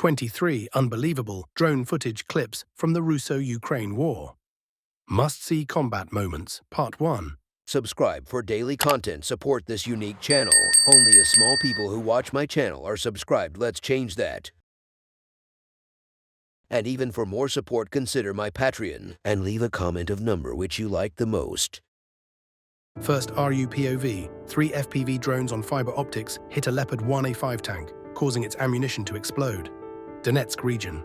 23 unbelievable drone footage clips from the Russo-Ukraine War. Must-see combat moments, Part 1. Subscribe for daily content. Support this unique channel. Only a small people who watch my channel are subscribed. Let's change that. And even for more support, consider my Patreon and leave a comment of number which you like the most. First RUPOV, 3 FPV drones on fiber optics hit a Leopard 1A5 tank, causing its ammunition to explode. Donetsk region.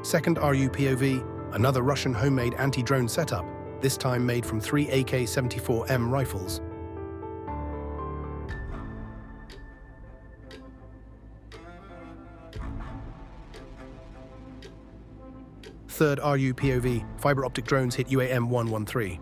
Second RUPOV, another Russian homemade anti-drone setup, this time made from 3 AK-74M rifles. Third RUPOV, fiber optic drones hit UAM-113.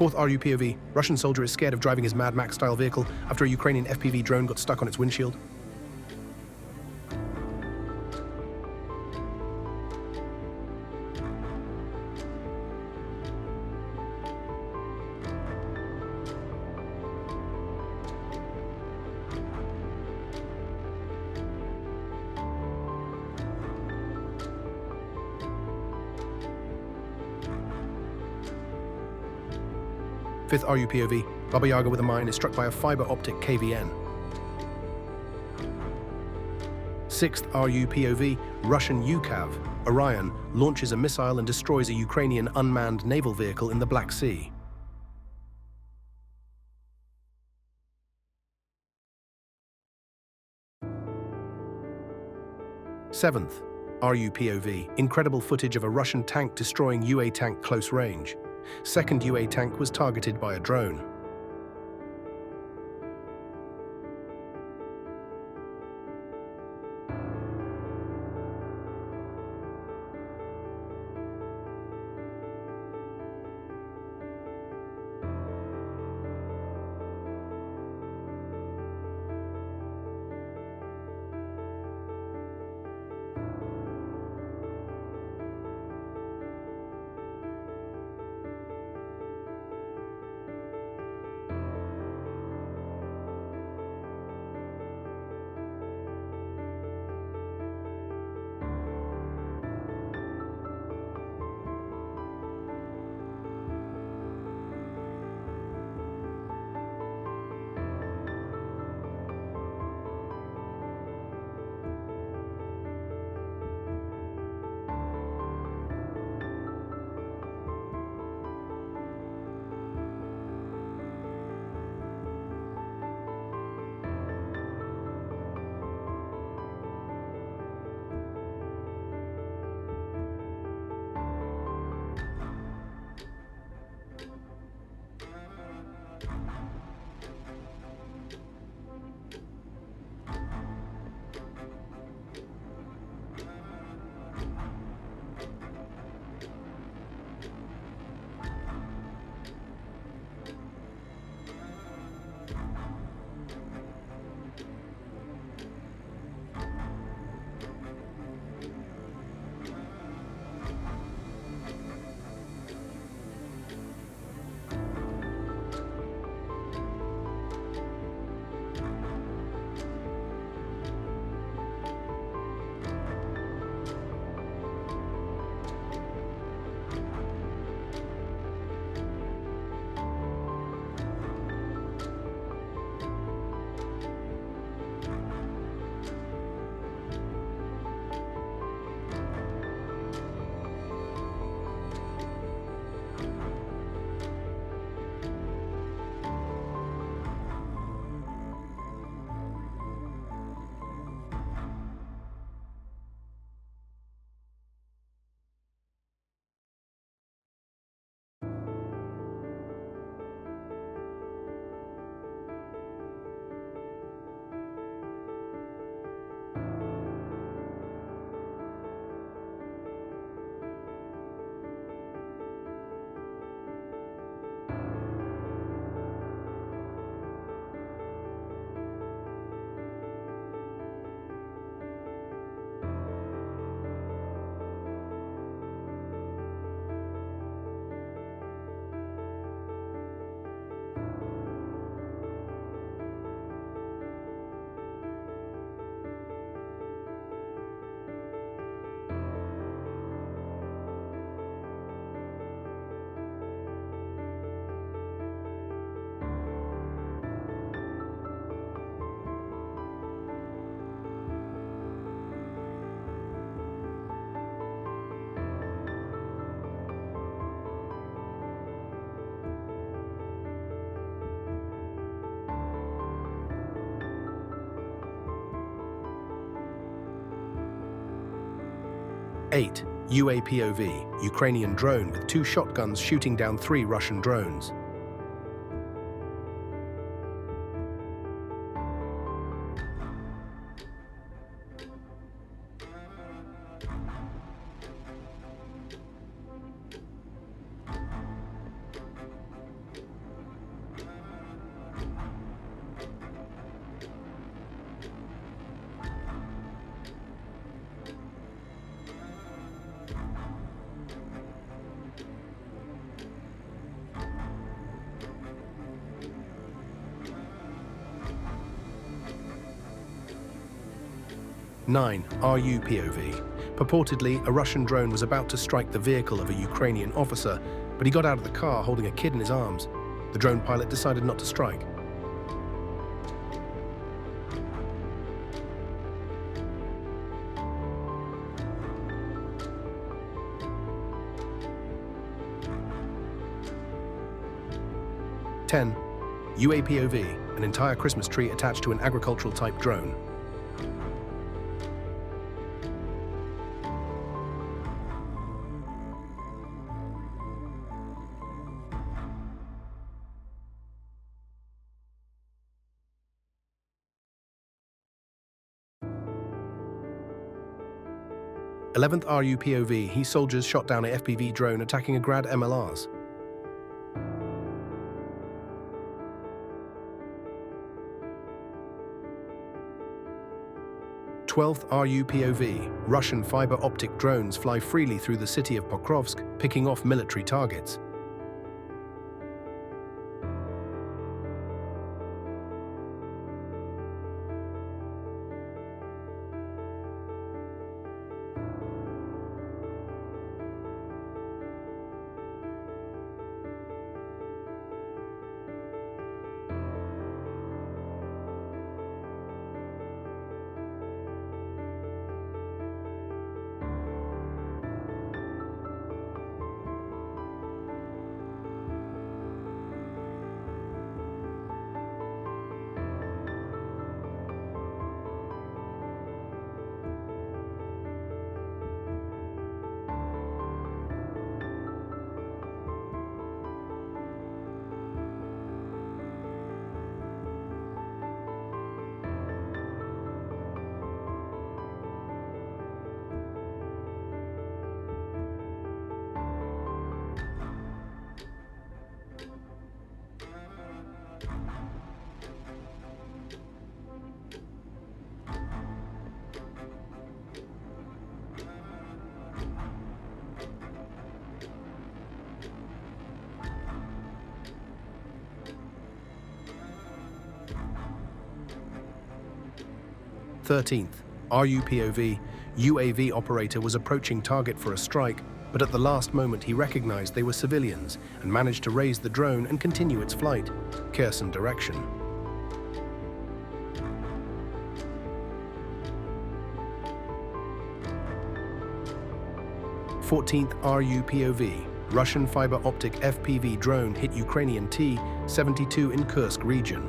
Fourth RUPOV, Russian soldier is scared of driving his Mad Max-style vehicle after a Ukrainian FPV drone got stuck on its windshield. Fifth RUPOV, Baba Yaga with a mine is struck by a fiber optic KVN. Sixth RUPOV, Russian UCAV, Orion, launches a missile and destroys a Ukrainian unmanned naval vehicle in the Black Sea. Seventh RUPOV, incredible footage of a Russian tank destroying UA tank close range. Second UA tank was targeted by a drone. 8. UAPOV, Ukrainian drone with 2 shotguns shooting down 3 Russian drones. 9. RUPOV. Purportedly, a Russian drone was about to strike the vehicle of a Ukrainian officer, but he got out of the car holding a kid in his arms. The drone pilot decided not to strike. 10. UAPOV, an entire Christmas tree attached to an agricultural-type drone. 11th RUPOV, he soldiers shot down a FPV drone attacking a Grad MLRs. 12th RUPOV, Russian fiber optic drones fly freely through the city of Pokrovsk, picking off military targets. 13th, RUPOV, UAV operator was approaching target for a strike, but at the last moment he recognized they were civilians and managed to raise the drone and continue its flight. Kherson direction. 14th RUPOV, Russian fiber optic FPV drone hit Ukrainian T-72 in Kursk region.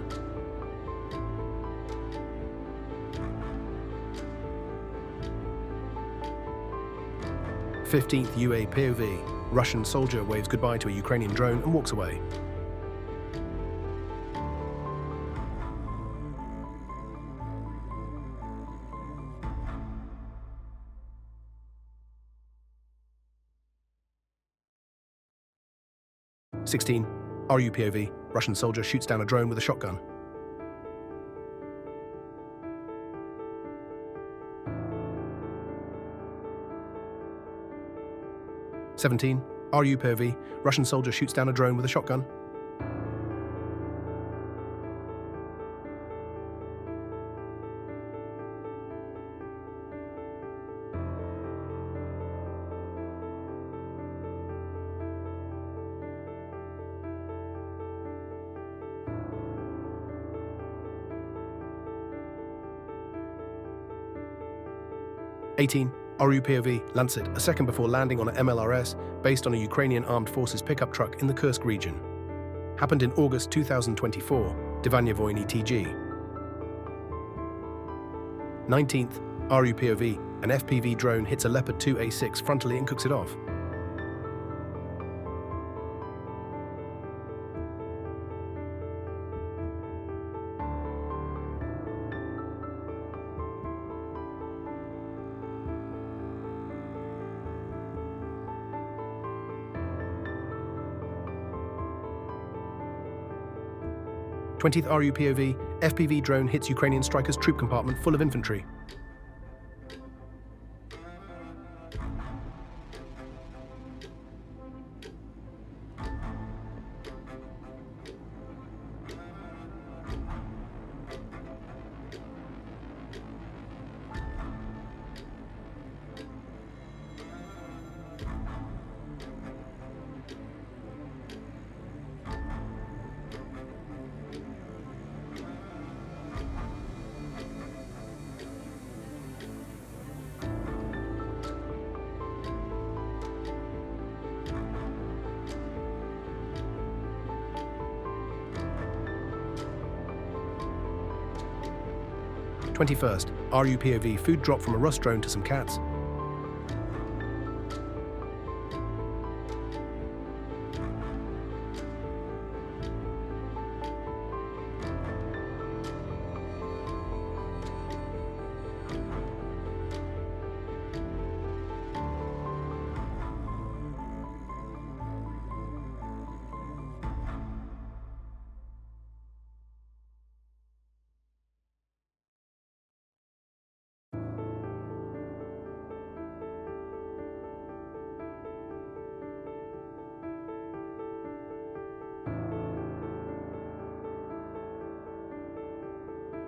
15th UAPOV, Russian soldier waves goodbye to a Ukrainian drone and walks away. (16) RUPOV, Russian soldier shoots down a drone with a shotgun. 17. RUPOV, Russian soldier shoots down a drone with a shotgun. 18. RUPOV, Lancet, a second before landing on a MLRS based on a Ukrainian armed forces pickup truck in the Kursk region. Happened in August 2024, Divanya Voyny TG. 19th, RUPOV, an FPV drone hits a Leopard 2A6 frontally and cooks it off. th RUPOV, FPV drone hits Ukrainian striker's troop compartment full of infantry. th RUPOV, food drop from a Rus drone to some cats.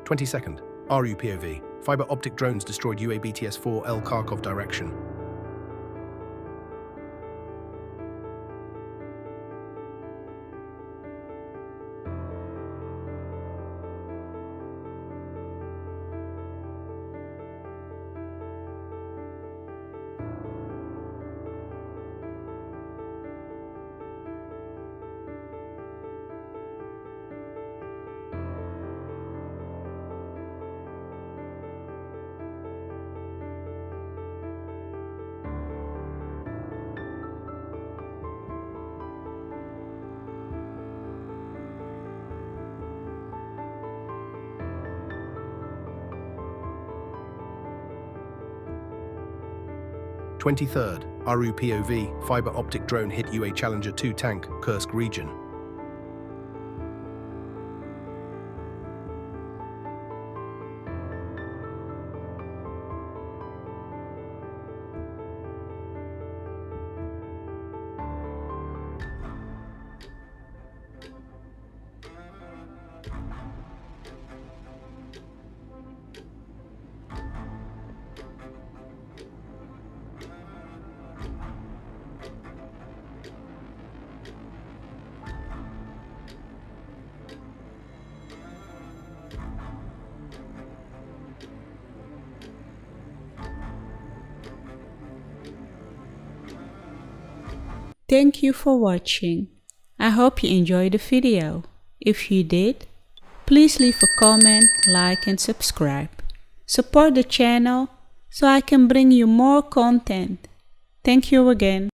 th RUPOV, fiber optic drones destroyed UABTS-4L Kharkov direction. th RUPOV, fiber optic drone hit UA Challenger 2 tank, Kursk region. Thank you for watching. I hope you enjoyed the video. If you did, please leave a comment, like and subscribe. Support the channel so I can bring you more content. Thank you again.